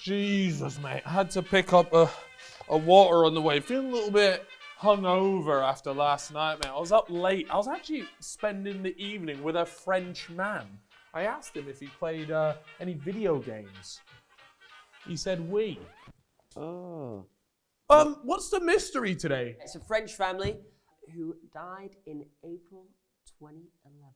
Jesus, mate. I had to pick up a water on the way. Feeling a little bit hungover after last night, mate. I was up late. I was actually spending the evening with a French man. I asked him if he played any video games. He said oui. Oh. What's the mystery today? It's a French family who died in April 2011.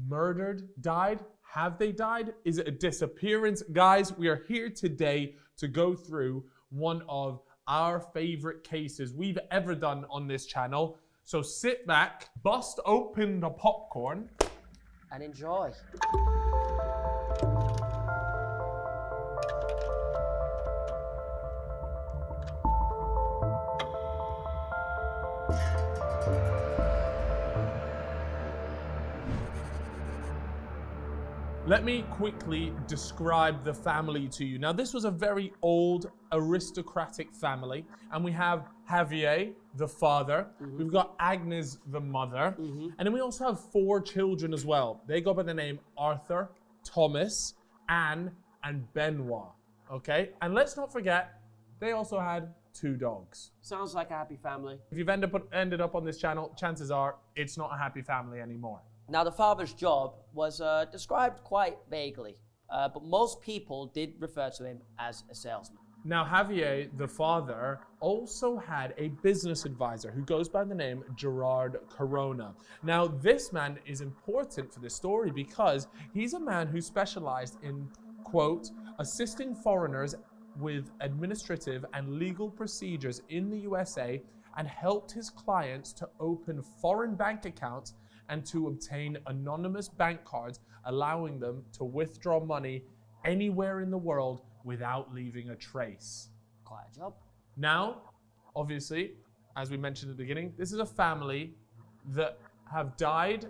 Murdered? Died? Have they died? Is it a disappearance? Guys, we are here today to go through one of our favorite cases we've ever done on this channel. So sit back, bust open the popcorn, and enjoy. Let me quickly describe the family to you. Now, this was a very old aristocratic family, and we have Javier, the father. We've got Agnes, the mother, and then we also have 4 children as well. They go by the name Arthur, Thomas, Anne, and Benoit. Okay, and let's not forget, they also had 2 dogs. Sounds like a happy family. If you've ended up on this channel, chances are it's not a happy family anymore. Now, the father's job was described quite vaguely, but most people did refer to him as a salesman. Now, Javier, the father, also had a business advisor who goes by the name Gerard Corona. Now, this man is important for this story because he's a man who specialized in, quote, assisting foreigners with administrative and legal procedures in the USA and helped his clients to open foreign bank accounts and to obtain anonymous bank cards, allowing them to withdraw money anywhere in the world without leaving a trace. Quite a job. Now, obviously, as we mentioned at the beginning, this is a family that have died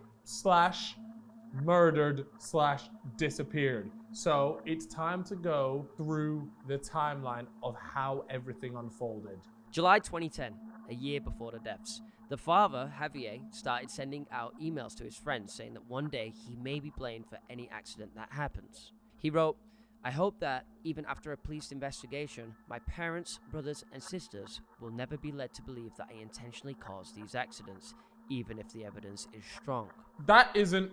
/ murdered / disappeared. So it's time to go through the timeline of how everything unfolded. July 2010, a year before the deaths. The father, Javier, started sending out emails to his friends saying that one day he may be blamed for any accident that happens. He wrote, "I hope that, even after a police investigation, my parents, brothers and sisters will never be led to believe that I intentionally caused these accidents, even if the evidence is strong." That isn't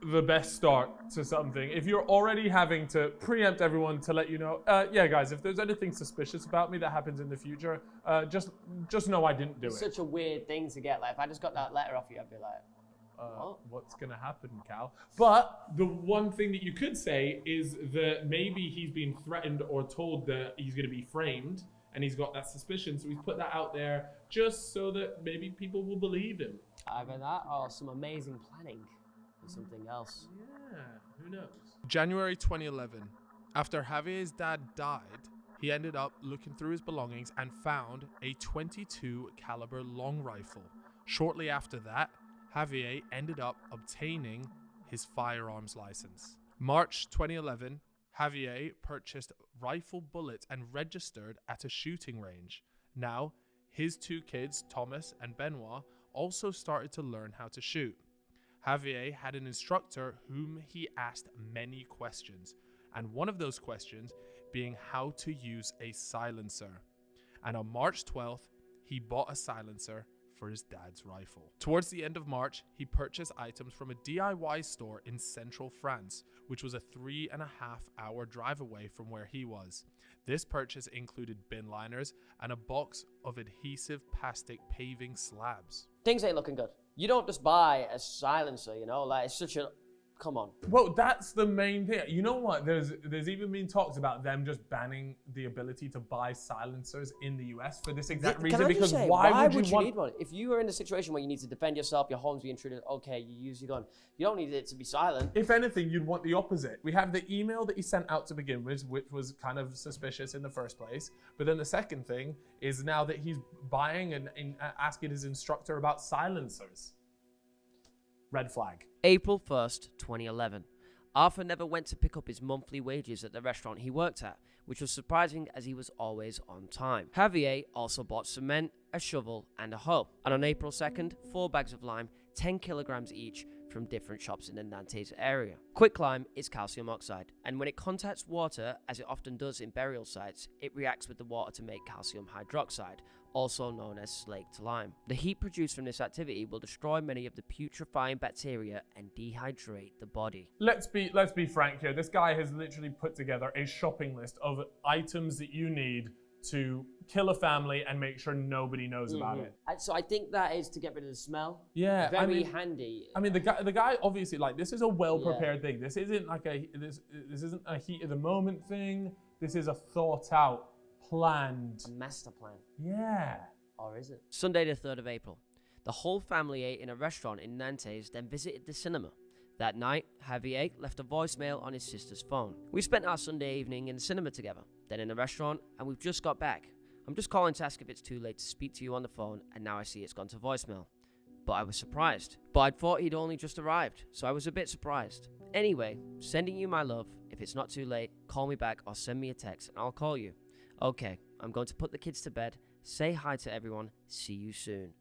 the best start to something. If you're already having to preempt everyone to let you know, yeah guys, if there's anything suspicious about me that happens in the future, just know I didn't do It's it. such a weird thing to get. Like, if I just got that letter off you, I'd be like, what's gonna happen, Cal? But the one thing that you could say is that maybe he's been threatened or told that he's gonna be framed, and he's got that suspicion, so he's put that out there just so that maybe people will believe him. either that or some amazing planning or something else. Yeah, who knows? January 2011. After Javier's dad died, he ended up looking through his belongings and found a .22 caliber long rifle. Shortly after that, Javier ended up obtaining his firearms license. March 2011, Javier purchased rifle bullets and registered at a shooting range. Now, his 2 kids, Thomas and Benoit, also started to learn how to shoot. Javier had an instructor whom he asked many questions, and one of those questions being how to use a silencer. And on March 12th, he bought a silencer for his dad's rifle. Towards the end of March, he purchased items from a DIY store in central France, which was a 3.5-hour drive away from where he was. This purchase included bin liners and a box of adhesive plastic paving slabs. Things ain't looking good. You don't just buy a silencer, you know, like it's such a, come on. Well, that's the main thing. You know what? There's even been talks about them just banning the ability to buy silencers in the US for this exact reason. Can I just Because say, why would you want need one? If you are in a situation where you need to defend yourself, your home's being intruded, okay, you use your gun. You don't need it to be silent. If anything, you'd want the opposite. We have the email that he sent out to begin with, which was kind of suspicious in the first place. But then the second thing is now that he's buying and asking his instructor about silencers. Red flag. April 1st, 2011. Arthur never went to pick up his monthly wages at the restaurant he worked at, which was surprising as he was always on time. Javier also bought cement, a shovel, and a hoe. And on April 2nd, 4 bags of lime, 10 kilograms each, from different shops in the Nantes area. Quicklime is calcium oxide, and when it contacts water, as it often does in burial sites, it reacts with the water to make calcium hydroxide, also known as slaked lime. The heat produced from this activity will destroy many of the putrefying bacteria and dehydrate the body. Let's be frank here. This guy has literally put together a shopping list of items that you need to kill a family and make sure nobody knows about it. So I think that is to get rid of the smell. Yeah, Very handy. I mean, the guy obviously, like, this is a well-prepared thing. This isn't like this isn't a heat of the moment thing. This is a thought out, planned A master plan. Yeah. Or is it? Sunday the 3rd of April. The whole family ate in a restaurant in Nantes, then visited the cinema. That night, Javier left a voicemail on his sister's phone. We spent our Sunday evening in the cinema together, then in the restaurant, and we've just got back. I'm just calling to ask if it's too late to speak to you on the phone, and now I see it's gone to voicemail. But I was surprised. But I'd thought he'd only just arrived, so I was a bit surprised. Anyway, sending you my love. If it's not too late, call me back or send me a text and I'll call you. Okay, I'm going to put the kids to bed. Say hi to everyone. See you soon.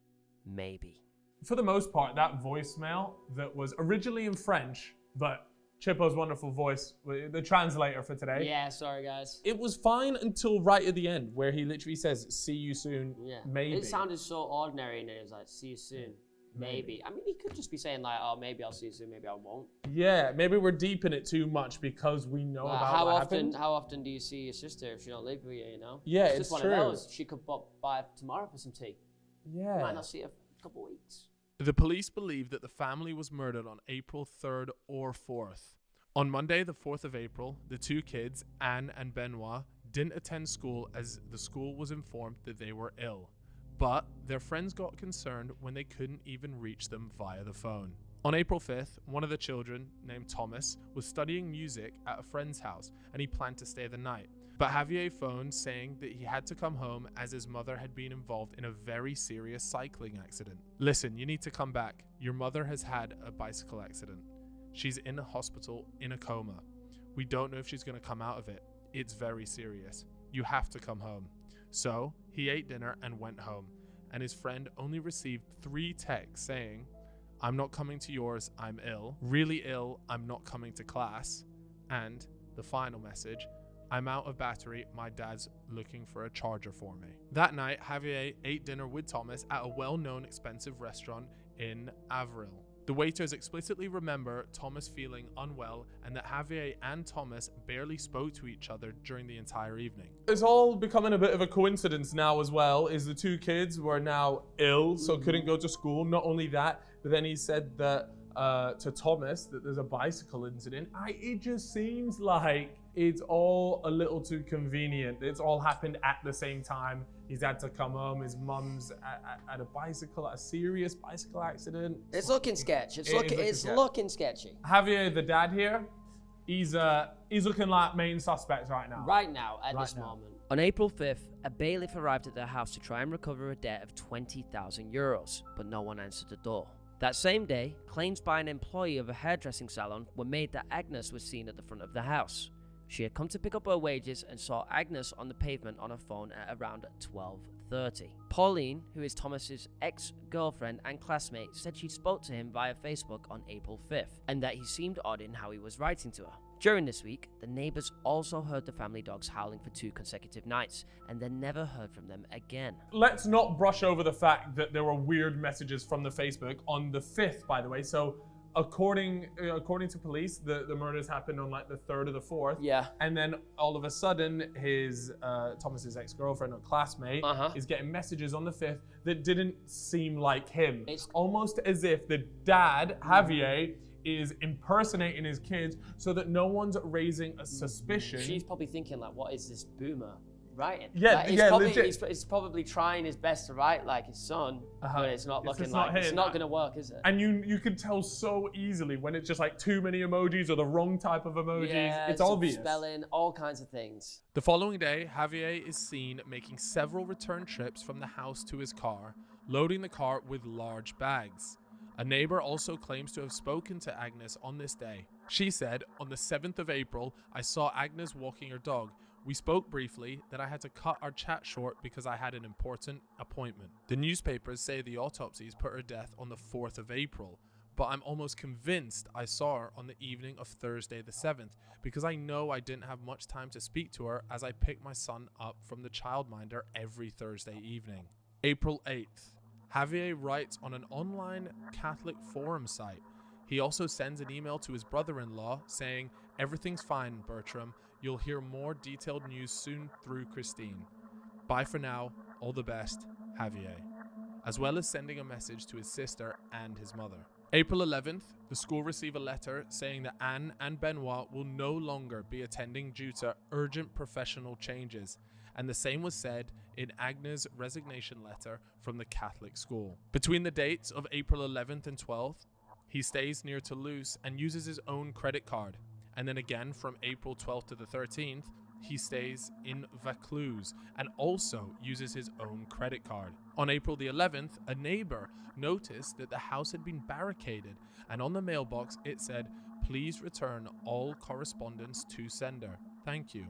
Maybe. For the most part, that voicemail that was originally in French, but Chippo's wonderful voice, the translator for today. Yeah, sorry guys. It was fine until right at the end, where he literally says, see you soon, maybe. It sounded so ordinary, and it was like, see you soon, maybe. I mean, he could just be saying like, oh, maybe I'll see you soon, maybe I won't. Yeah, maybe we're deep in it too much because we know about what happened. How often do you see your sister if she don't live with you, you know? Yeah, it's it's just true. one of those. She could pop by tomorrow for some tea. Yeah. You might not see her for a couple of weeks. The police believe that the family was murdered on April 3rd or 4th. On Monday, the 4th of April, the two kids, Anne and Benoit, didn't attend school as the school was informed that they were ill. But their friends got concerned when they couldn't even reach them via the phone. On April 5th, one of the children, named Thomas, was studying music at a friend's house and he planned to stay the night. But Javier phoned saying that he had to come home as his mother had been involved in a very serious cycling accident. Listen, you need to come back. Your mother has had a bicycle accident. She's in a hospital in a coma. We don't know if she's going to come out of it. It's very serious. You have to come home. So he ate dinner and went home, and his friend only received 3 texts saying, I'm not coming to yours, I'm ill. Really ill, I'm not coming to class. And the final message, I'm out of battery, my dad's looking for a charger for me. That night, Javier ate dinner with Thomas at a well-known expensive restaurant in Avril. The waiters explicitly remember Thomas feeling unwell and that Javier and Thomas barely spoke to each other during the entire evening. It's all becoming a bit of a coincidence now as well, is the two kids were now ill, so couldn't go to school. Not only that, but then he said that to Thomas that there's a bicycle incident. It just seems like it's all a little too convenient. It's all happened at the same time. He's had to come home. His mum's at a serious bicycle accident. It's looking sketch. It's looking sketchy. Javier, the dad here, he's looking like main suspect right now. Right now, at this moment. On April 5th, a bailiff arrived at their house to try and recover a debt of 20,000 euros, but no one answered the door. That same day, claims by an employee of a hairdressing salon were made that Agnes was seen at the front of the house. She had come to pick up her wages and saw Agnes on the pavement on her phone at around 12:30. Pauline, who is Thomas's ex-girlfriend and classmate, said she spoke to him via Facebook on April 5th and that he seemed odd in how he was writing to her. During this week, the neighbors also heard the family dogs howling for 2 consecutive nights and then never heard from them again. Let's not brush over the fact that there were weird messages from the Facebook on the 5th, by the way. So according to police, the murders happened on like the 3rd or the 4th. Yeah. And then all of a sudden, his Thomas's ex-girlfriend or classmate is getting messages on the 5th that didn't seem like him. It's almost as if the dad, Javier, is impersonating his kids so that no one's raising a suspicion. She's probably thinking like, what is this boomer writing? Yeah, like, legit. He's probably trying his best to write like his son, but it's not looking like it's not going to work, is it? And you can tell so easily when it's just like too many emojis or the wrong type of emojis. Yeah, it's obvious. Spelling, all kinds of things. The following day, Javier is seen making several return trips from the house to his car, loading the car with large bags. A neighbor also claims to have spoken to Agnes on this day. She said, on the 7th of April, I saw Agnes walking her dog. We spoke briefly, that I had to cut our chat short because I had an important appointment. The newspapers say the autopsies put her death on the 4th of April, but I'm almost convinced I saw her on the evening of Thursday the 7th because I know I didn't have much time to speak to her as I picked my son up from the childminder every Thursday evening. April 8th. Javier writes on an online Catholic forum site. He also sends an email to his brother-in-law saying, "Everything's fine, Bertram. You'll hear more detailed news soon through Christine. Bye for now. All the best, Javier." As well as sending a message to his sister and his mother. April 11th, the school receive a letter saying that Anne and Benoit will no longer be attending due to urgent professional changes, and the same was said in Agnes' resignation letter from the Catholic school. Between the dates of April 11th and 12th, he stays near Toulouse and uses his own credit card, and then again from April 12th to the 13th, he stays in Vaucluse and also uses his own credit card. On April the 11th, a neighbor noticed that the house had been barricaded, and on the mailbox it said, "Please return all correspondence to sender. Thank you."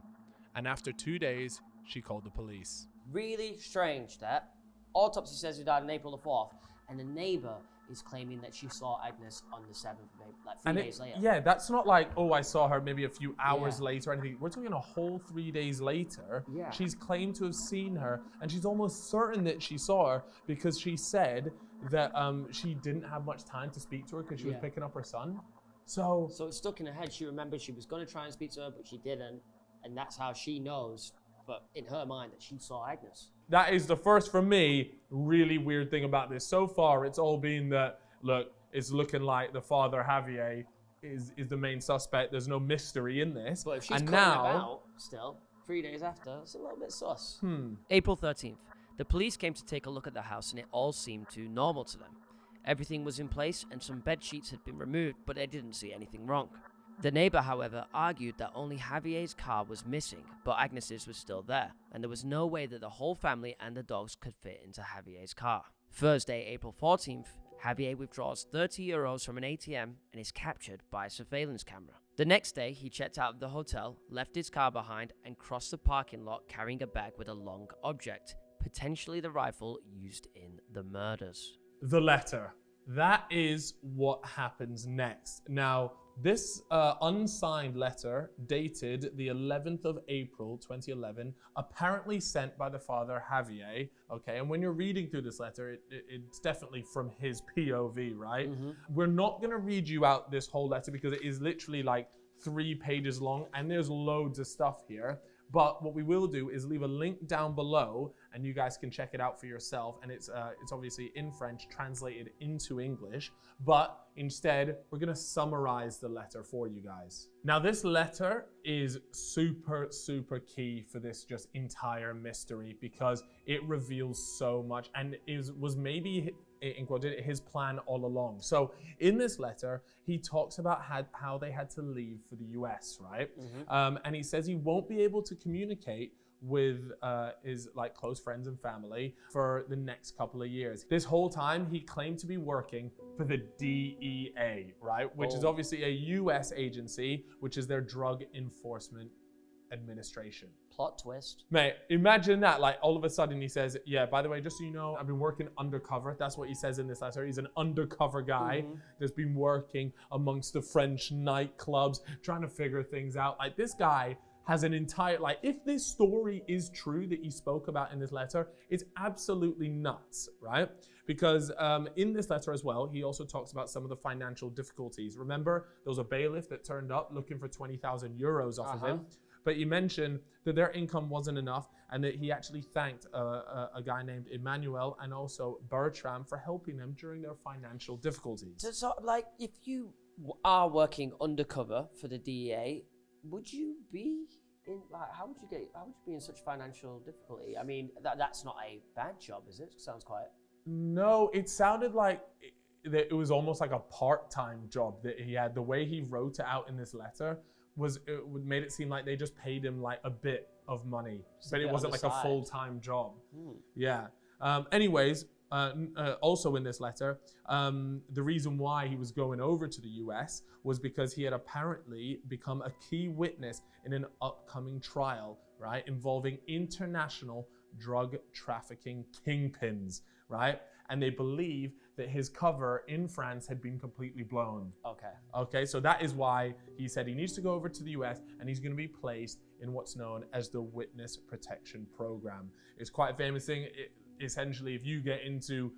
And after 2 days, she called the police. Really strange that autopsy says he died on April the 4th, and the neighbor is claiming that she saw Agnes on the 7th of April, like 3 days later. Yeah, that's not like, oh, I saw her maybe a few hours Yeah. later or anything. We're talking a whole 3 days later. Yeah. She's claimed to have seen her, and she's almost certain that she saw her because she said that she didn't have much time to speak to her because she was Yeah. picking up her son. So it's stuck in her head. She remembered she was going to try and speak to her, but she didn't, and that's how she knows, but in her mind, that she saw Agnes. that is the first, for me, really weird thing about this. So far, it's all been that, look, it's looking like the father, Javier, is the main suspect. There's no mystery in this. But if she's and cutting now, about still, 3 days after, it's a little bit sus. April 13th. The police came to take a look at the house and it all seemed too normal to them. Everything was in place and some bed sheets had been removed, but they didn't see anything wrong. The neighbor, however, argued that only Javier's car was missing, but Agnes's was still there, and there was no way that the whole family and the dogs could fit into Javier's car. Thursday, April 14th, Javier withdraws 30 euros from an ATM and is captured by a surveillance camera. The next day, he checked out of the hotel, left his car behind, and crossed the parking lot carrying a bag with a long object, potentially the rifle used in the murders. the letter. That is what happens next. Now, this unsigned letter, dated the 11th of April 2011, apparently sent by the father Javier. Okay, and when you're reading through this letter, it's definitely from his POV, right? Mm-hmm. We're not going to read you out this whole letter because it is literally like 3 pages long and there's loads of stuff here. But what we will do is leave a link down below and you guys can check it out for yourself. And it's obviously in French, translated into English. But instead, we're going to summarize the letter for you guys. Now, this letter is super, super key for this just entire mystery because it reveals so much and was maybe in quoted his plan all along. So in this letter, he talks about how they had to leave for the US, right? Mm-hmm. And he says he won't be able to communicate with his like close friends and family for the next couple of years. This whole time, he claimed to be working for the DEA, right? Which is obviously a US agency, which is their Drug Enforcement Administration. Plot twist. Mate, imagine that. Like all of a sudden he says, yeah, by the way, just so you know, I've been working undercover. That's what he says in this letter. He's an undercover guy that's been working amongst the French nightclubs, trying to figure things out. Like this guy has an entire, like if this story is true that he spoke about in this letter, it's absolutely nuts, right? Because in this letter as well, he also talks about some of the financial difficulties. Remember, there was a bailiff that turned up looking for 20,000 euros off of him. But you mentioned that their income wasn't enough and that he actually thanked a guy named Emmanuel and also Bertram for helping them during their financial difficulties. So, like, if you are working undercover for the DEA, would you be in, like, how would you be in such financial difficulty? I mean, that's not a bad job, is it? Sounds quite... No, it sounded like it was almost like a part-time job that he had. The way he wrote it out in this letter made it seem like they just paid him like a bit of money, but it wasn't like a full-time job. Yeah. Anyways, also in this letter, the reason why he was going over to the US was because he had apparently become a key witness in an upcoming trial, right, involving international drug trafficking kingpins, right? and they believe that his cover in France had been completely blown. Okay. Okay, so that is why he said he needs to go over to the US and he's going to be placed in what's known as the Witness Protection Program. It's quite a famous thing. Essentially, if you get into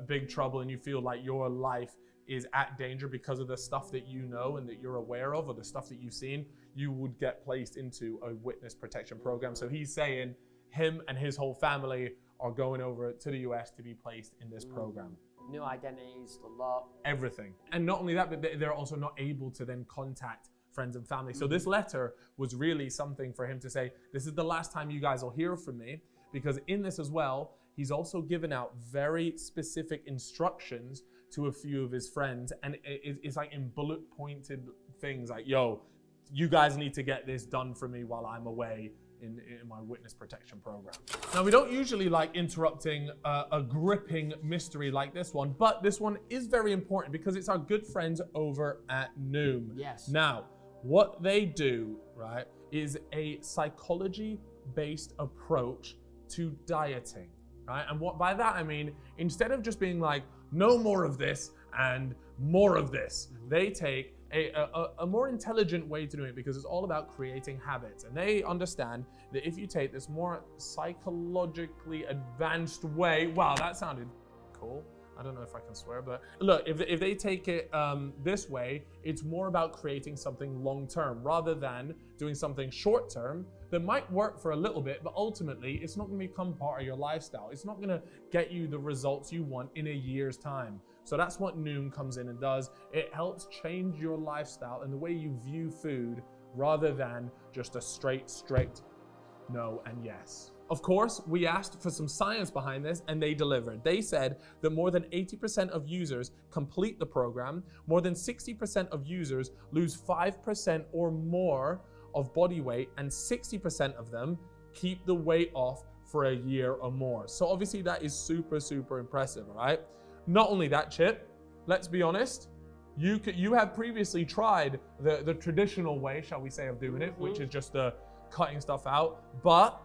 big trouble and you feel like your life is at danger because of the stuff that you know and that you're aware of, or the stuff that you've seen, you would get placed into a Witness Protection Program. So he's saying him and his whole family are going over to the US to be placed in this program. New identities, a lot. Everything. And not only that, but they're also not able to then contact friends and family. So this letter was really something for him to say, this is the last time you guys will hear from me, because in this as well, he's also given out very specific instructions to a few of his friends. And it's like in bullet pointed things like, yo, you guys need to get this done for me while I'm away in my witness protection program. Now, we don't usually like interrupting a gripping mystery like this one, but this one is very important because it's our good friends over at Noom. Yes. Now, what they do, right, is a psychology-based approach to dieting, right? And what by that I mean, instead of just being like, no more of this and more of this, they take a more intelligent way to do it, because it's all about creating habits. And they understand that if you take this more psychologically advanced way, wow, that sounded cool. I don't know if I can swear, but look, if they take it this way, it's more about creating something long-term rather than doing something short-term that might work for a little bit, but ultimately it's not going to become part of your lifestyle. It's not going to get you the results you want in a year's time. So that's what Noom comes in and does. It helps change your lifestyle and the way you view food rather than just a straight, strict no and yes. Of course, we asked for some science behind this and they delivered. They said that more than 80% of users complete the program, more than 60% of users lose 5% or more of body weight, and 60% of them keep the weight off for a year or more. So obviously that is super, super impressive, right? Not only that, Chip, let's be honest, you have previously tried the traditional way, shall we say, of doing it, which is just cutting stuff out, but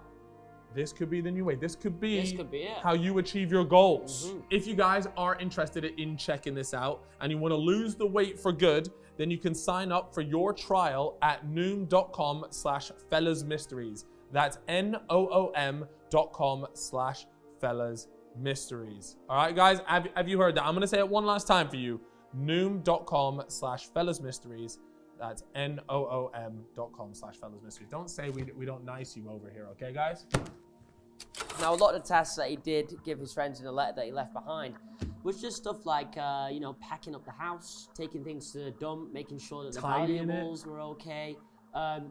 this could be the new way. This could be it. how you achieve your goals. If you guys are interested in checking this out and you want to lose the weight for good, then you can sign up for your trial at noom.com/fellasmysteries. That's noom.com/fellasmysteries. All right, guys, have you heard that? I'm going to say it one last time for you. noom.com/fellasmysteries. That's noom.com/fellasmysteries. Don't say we don't nice you over here, okay, guys? Now, a lot of the tasks that he did give his friends in the letter that he left behind was just stuff like, packing up the house, taking things to the dump, making sure that the valuables were okay,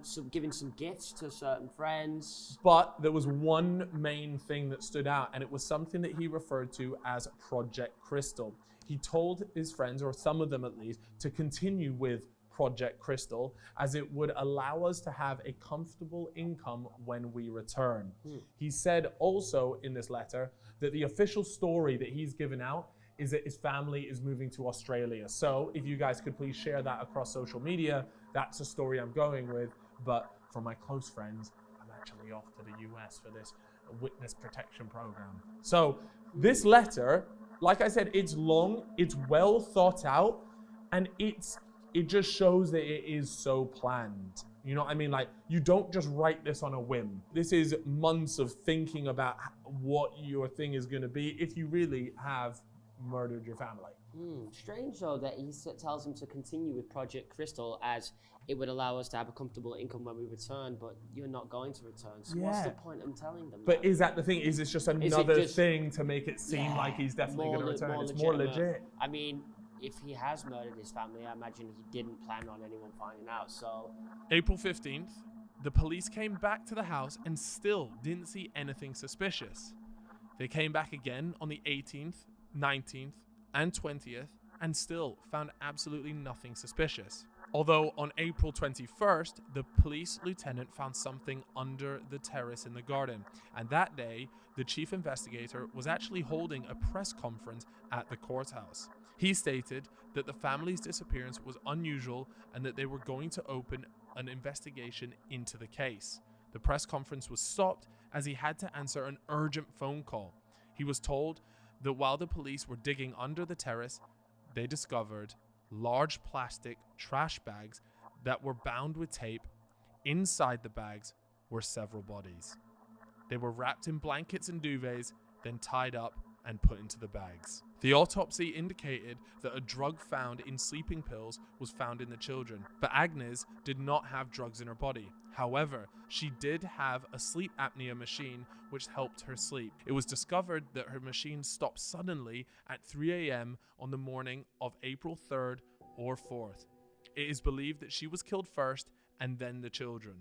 so giving some gifts to certain friends. But there was one main thing that stood out, and it was something that he referred to as Project Crystal. He told his friends, or some of them at least, to continue with Project Crystal, as it would allow us to have a comfortable income when we return. He said also in this letter that the official story that he's given out is that his family is moving to Australia. So if you guys could please share that across social media, that's a story I'm going with. But for my close friends, I'm actually off to the US for this witness protection program. So this letter, like I said, it's long, it's well thought out, and it just shows that it is so planned. You know what I mean? Like, you don't just write this on a whim. This is months of thinking about what your thing is going to be if you really have murdered your family. Strange though that he tells him to continue with Project Crystal, as it would allow us to have a comfortable income when we return, but you're not going to return. So what's the point of telling them But that? is that the thing? Is this just another thing to make it seem like he's definitely going to return? It's more legit. I mean, if he has murdered his family, I imagine he didn't plan on anyone finding out, so... April 15th, the police came back to the house and still didn't see anything suspicious. They came back again on the 18th, 19th, and 20th, and still found absolutely nothing suspicious. Although on April 21st, the police lieutenant found something under the terrace in the garden, and that day, the chief investigator was actually holding a press conference at the courthouse. He stated that the family's disappearance was unusual and that they were going to open an investigation into the case. The press conference was stopped as he had to answer an urgent phone call. He was told that while the police were digging under the terrace, they discovered large plastic trash bags that were bound with tape. Inside the bags were several bodies. They were wrapped in blankets and duvets, then tied up and put into the bags. The autopsy indicated that a drug found in sleeping pills was found in the children, but Agnes did not have drugs in her body. However, she did have a sleep apnea machine which helped her sleep. It was discovered that her machine stopped suddenly at 3 a.m. on the morning of April 3rd or 4th. It is believed that she was killed first and then the children.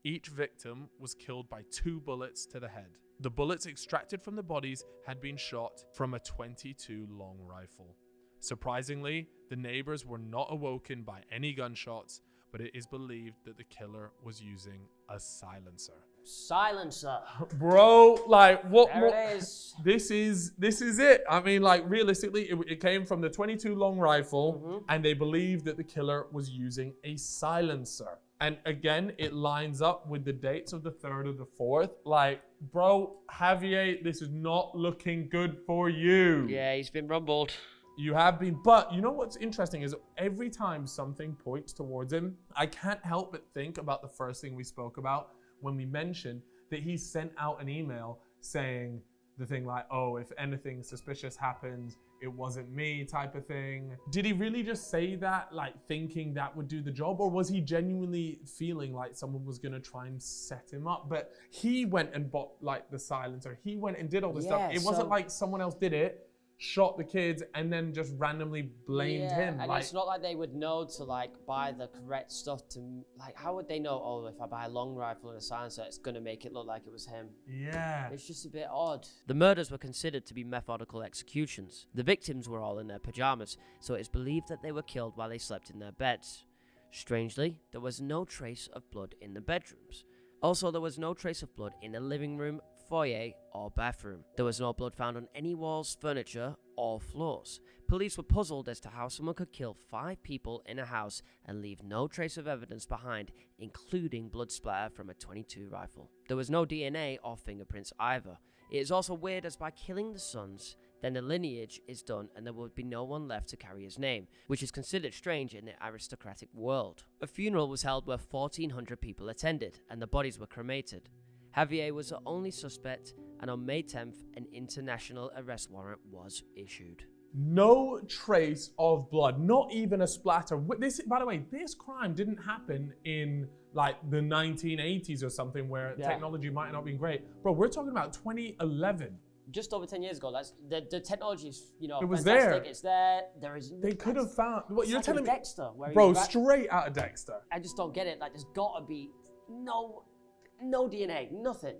Each victim was killed by 2 bullets to the head. The bullets extracted from the bodies had been shot from a .22 long rifle. Surprisingly, the neighbors were not awoken by any gunshots, but it is believed that the killer was using a silencer. Silencer. Bro, like what? There it is. This is it. I mean, like realistically, it came from the .22 long rifle, and they believe that the killer was using a silencer. And again, it lines up with the dates of the 3rd or the 4th. Like, bro, Javier, this is not looking good for you. Yeah, he's been rumbled. You have been, but you know what's interesting is every time something points towards him, I can't help but think about the first thing we spoke about when we mentioned that he sent out an email saying the thing like, oh, if anything suspicious happens, it wasn't me type of thing. Did he really just say that, like thinking that would do the job? Or was he genuinely feeling like someone was gonna try and set him up? But he went and bought like the silencer. He went and did all this stuff. It wasn't like someone else did it, shot the kids, and then just randomly blamed him. And like, it's not like they would know to like buy the correct stuff to, like, how would they know, oh, if I buy a long rifle and a silencer, it's gonna make it look like it was him? yeah. It's just a bit odd. The murders were considered to be methodical executions. The victims were all in their pajamas, so it is believed that they were killed while they slept in their beds. Strangely, there was no trace of blood in the bedrooms. Also, there was no trace of blood in the living room, foyer, or bathroom. There was no blood found on any walls, furniture, or floors. Police were puzzled as to how someone could kill 5 people in a house and leave no trace of evidence behind, including blood splatter from a .22 rifle. There was no DNA or fingerprints either. It is also weird as by killing the sons, then the lineage is done and there would be no one left to carry his name, which is considered strange in the aristocratic world. A funeral was held where 1,400 people attended, and the bodies were cremated. Javier was the only suspect, and on May 10th, an international arrest warrant was issued. No trace of blood, not even a splatter. This, by the way, this crime didn't happen in like the 1980s or something where technology might not be great. Bro, we're talking about 2011. Just over 10 years ago, that's the technology is, you know, it was fantastic. there. It's there. There is. They could have found. What you're like telling me, Dexter, where bro? Straight out of Dexter. I just don't get it. Like, there's gotta be no DNA, nothing.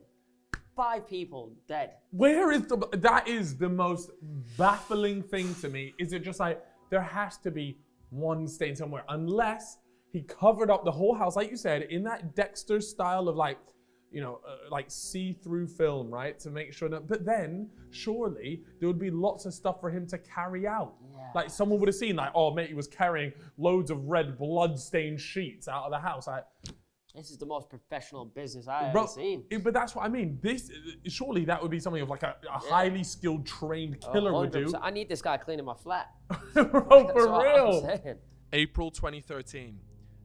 5 people dead. Where is that is the most baffling thing to me. Is it just like there has to be one stain somewhere, unless he covered up the whole house, like you said, in that Dexter style of like, you know, like see-through film, right? To make sure that, but then surely there would be lots of stuff for him to carry out. Yeah. Like someone would have seen like, oh mate, he was carrying loads of red blood-stained sheets out of the house. Like, this is the most professional business I've ever seen. But that's what I mean. This surely that would be something of like a highly skilled, trained killer would do. I need this guy cleaning my flat. Bro, for real. April 2013.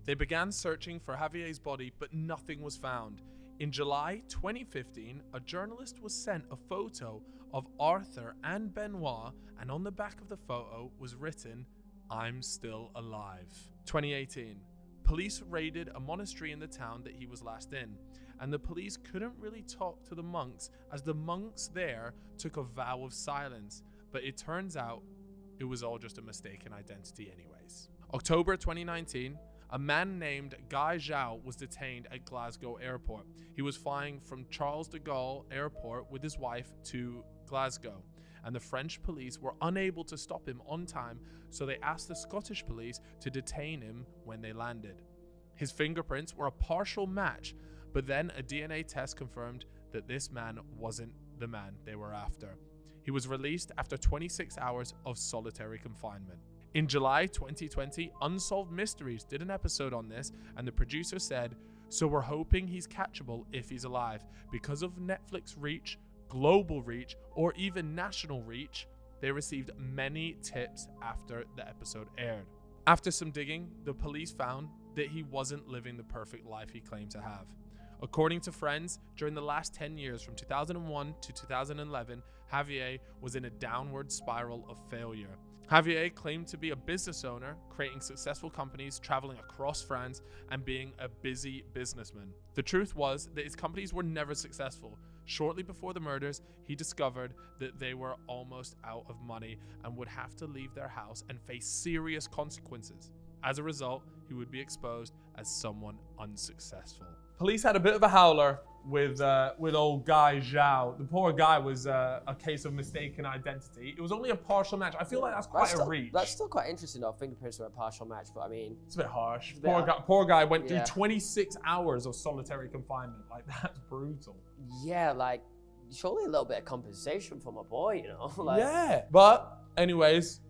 They began searching for Javier's body, but nothing was found. In July 2015, a journalist was sent a photo of Arthur and Benoit, and on the back of the photo was written, "I'm still alive." 2018. Police raided a monastery in the town that he was last in, and the police couldn't really talk to the monks as the monks there took a vow of silence, but it turns out it was all just a mistaken identity anyways. October 2019, a man named Guy Zhao was detained at Glasgow Airport. He was flying from Charles de Gaulle Airport with his wife to Glasgow, and the French police were unable to stop him on time, so they asked the Scottish police to detain him when they landed. His fingerprints were a partial match, but then a DNA test confirmed that this man wasn't the man they were after. He was released after 26 hours of solitary confinement. In July 2020, Unsolved Mysteries did an episode on this, and the producer said, "So we're hoping he's catchable if he's alive. Because of Netflix reach, global reach, or even national reach, they received many tips after the episode aired. After some digging, the police found that he wasn't living the perfect life he claimed to have. According to friends, during the last 10 years from 2001 to 2011, Javier was in a downward spiral of failure. Javier claimed to be a business owner, creating successful companies, traveling across France, and being a busy businessman. The truth was that his companies were never successful. Shortly before the murders, he discovered that they were almost out of money and would have to leave their house and face serious consequences. As a result, he would be exposed as someone unsuccessful. Police had a bit of a howler with old guy Zhao. The poor guy was a case of mistaken identity. It was only a partial match. I feel like that's quite a reach. That's still quite interesting though. Fingerprints were a partial match, but I mean, it's a bit harsh. A bit Poor guy went through 26 hours of solitary confinement. Like, that's brutal. Yeah, like surely a little bit of compensation for my boy, you know? Like, yeah, but anyways,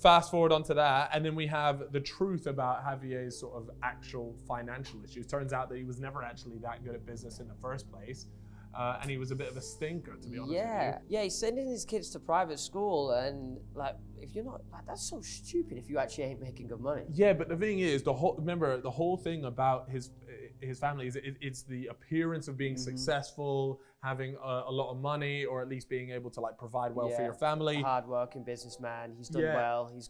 fast forward onto that, and then we have the truth about Javier's sort of actual financial issues. Turns out that he was never actually that good at business in the first place, and he was a bit of a stinker, to be honest with you. Yeah, he's sending his kids to private school, and like, if you're not, like, that's so stupid if you actually ain't making good money. Yeah, but the thing is, the whole thing about his family is it's the appearance of being successful, having a lot of money, or at least being able to like provide well for your family. A hard-working businessman. He's done well. He's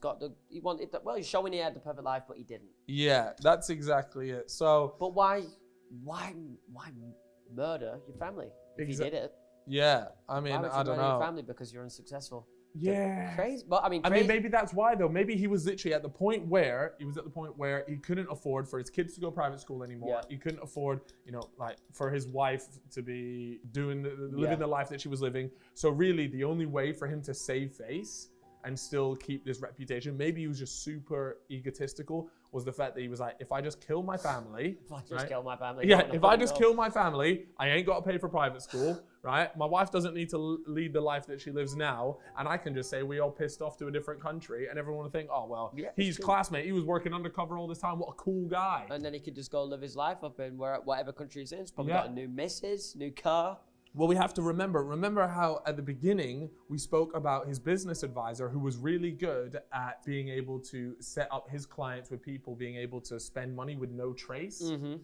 showing he had the perfect life, but he didn't. Yeah, that's exactly it. So, but why murder your family if you did it? Yeah, I mean, I don't know. Your family because you're unsuccessful. Yeah, crazy. But I mean, maybe that's why though. Maybe he was literally at the point where he couldn't afford for his kids to go private school anymore. Yeah. He couldn't afford, like for his wife to be living the life that she was living. So really, the only way for him to save face and still keep this reputation, maybe he was just super egotistical, was the fact that he was like, if I just kill my family, kill my family, if I just kill my family, I ain't got to pay for private school, right? My wife doesn't need to lead the life that she lives now, and I can just say we all pissed off to a different country, and everyone will think, oh well, he's classmate, he was working undercover all this time, what a cool guy. And then he could just go live his life up in whatever country he's in. He's probably got a new missus, new car. Well, we have to remember how at the beginning we spoke about his business advisor who was really good at being able to set up his clients with people being able to spend money with no trace. Mm-hmm.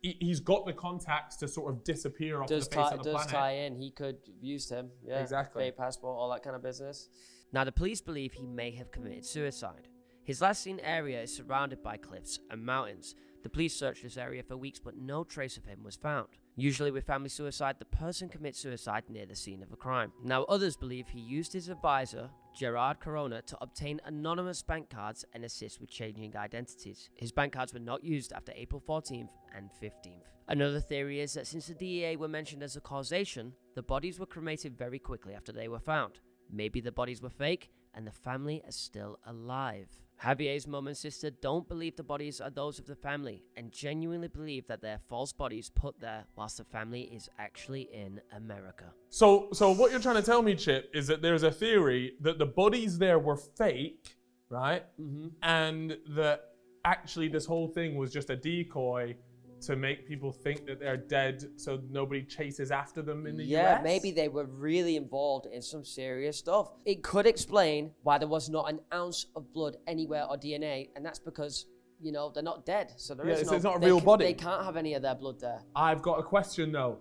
He's got the contacts to sort of disappear off the face of the planet. Does tie in. He could have used him. Yeah, exactly. Fake passport, all that kind of business. Now, the police believe he may have committed suicide. His last seen area is surrounded by cliffs and mountains. The police searched this area for weeks, but no trace of him was found. Usually with family suicide, the person commits suicide near the scene of a crime. Now, others believe he used his advisor, Gerard Corona, to obtain anonymous bank cards and assist with changing identities. His bank cards were not used after April 14th and 15th. Another theory is that since the DEA were mentioned as a causation, the bodies were cremated very quickly after they were found. Maybe the bodies were fake and the family is still alive. Javier's mum and sister don't believe the bodies are those of the family and genuinely believe that they're false bodies put there whilst the family is actually in America. So what you're trying to tell me, Chip, is that there's a theory that the bodies there were fake, right? Mm-hmm. And that actually this whole thing was just a decoy to make people think that they're dead so nobody chases after them in the US? Yeah, maybe they were really involved in some serious stuff. It could explain why there was not an ounce of blood anywhere or DNA, and that's because, they're not dead. So it's not a real body. They can't have any of their blood there. I've got a question though.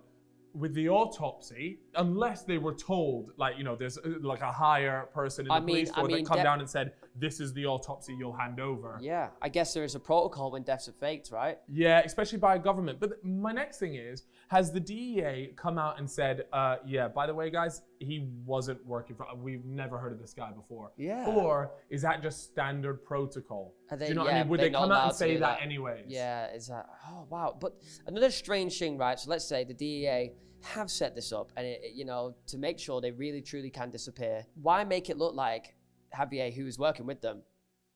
With the autopsy, unless they were told, there's like a higher person in the police force that come down and said, this is the autopsy you'll hand over. Yeah, I guess there is a protocol when deaths are faked, right? Yeah, especially by a government. But my next thing is, has the DEA come out and said, by the way, guys, he wasn't working for, we've never heard of this guy before. Yeah. Or is that just standard protocol? Do you know what I mean? Would they come out and say that anyways? Yeah, is that, oh wow. But another strange thing, right? So let's say the DEA have set this up and to make sure they really truly can disappear. Why make it look like Javier, who is working with them,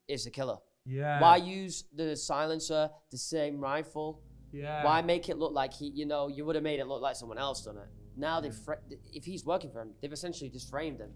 is the killer? Yeah. Why use the silencer, the same rifle? Yeah. Why make it look like you would have made it look like someone else done it? now if he's working for him, they've essentially just framed him.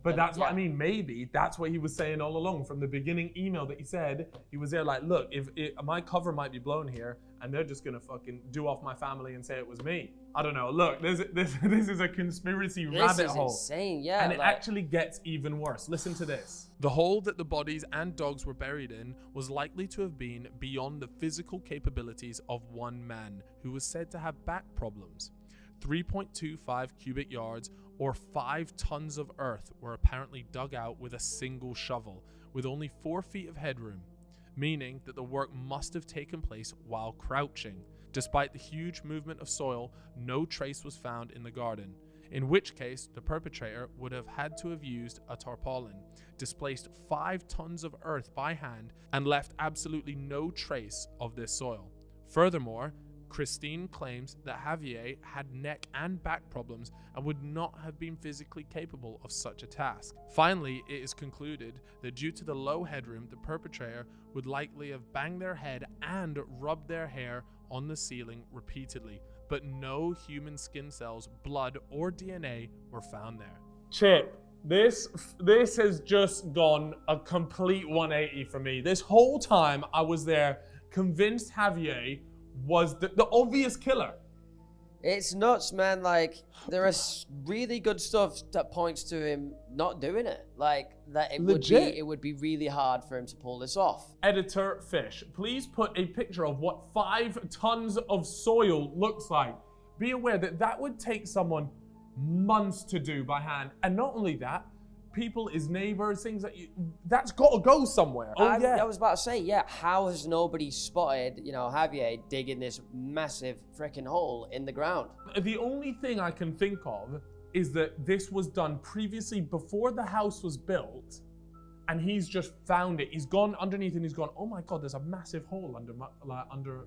But that's what I mean. Maybe that's what he was saying all along from the beginning email that he said. He was there like, look, if my cover might be blown here, and they're just gonna fucking do off my family and say it was me. I don't know. Look, this is a conspiracy rabbit hole. This is insane, yeah. And it actually gets even worse. Listen to this. The hole that the bodies and dogs were buried in was likely to have been beyond the physical capabilities of one man who was said to have back problems. 3.25 cubic yards or 5 tons of earth were apparently dug out with a single shovel, with only 4 feet of headroom, meaning that the work must have taken place while crouching. Despite the huge movement of soil, no trace was found in the garden, in which case the perpetrator would have had to have used a tarpaulin, displaced 5 tons of earth by hand, and left absolutely no trace of this soil. Furthermore, Christine claims that Javier had neck and back problems and would not have been physically capable of such a task. Finally, it is concluded that due to the low headroom, the perpetrator would likely have banged their head and rubbed their hair on the ceiling repeatedly, but no human skin cells, blood, or DNA were found there. Chip, this has just gone a complete 180 for me. This whole time I was there convinced Javier was the obvious killer. It's nuts, man. Like, there is really good stuff that points to him not doing it. Like, that it would be really hard for him to pull this off. Editor Fish, please put a picture of what 5 tons of soil looks like. Be aware that that would take someone months to do by hand. And not only that, people, his neighbors, things that's got to go somewhere. I was about to say, yeah, how has nobody spotted, Javier digging this massive freaking hole in the ground? The only thing I can think of is that this was done previously before the house was built, and he's just found it. He's gone underneath and he's gone, oh my God, there's a massive hole under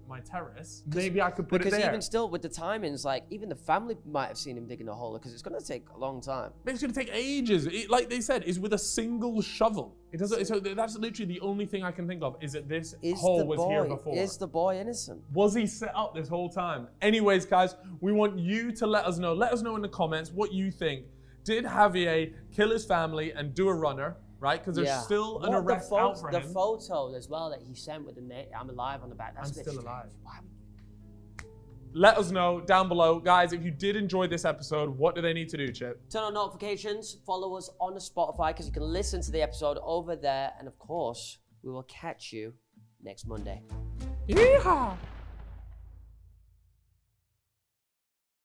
my terrace. Maybe I could put it there. Because even still with the timings, like even the family might have seen him digging a hole because it's going to take a long time. But it's going to take ages. Like they said, is with a single shovel. It doesn't. So that's literally the only thing I can think of is that this hole was here before. Is the boy innocent? Was he set up this whole time? Anyways, guys, we want you to let us know. Let us know in the comments what you think. Did Javier kill his family and do a runner? Right, because there's still an arrest out for him. The photo as well that he sent with the "I'm alive" on the back. That's I'm still alive. Why? Let us know down below, guys. If you did enjoy this episode, what do they need to do, Chip? Turn on notifications. Follow us on the Spotify because you can listen to the episode over there. And of course, we will catch you next Monday. Yeehaw!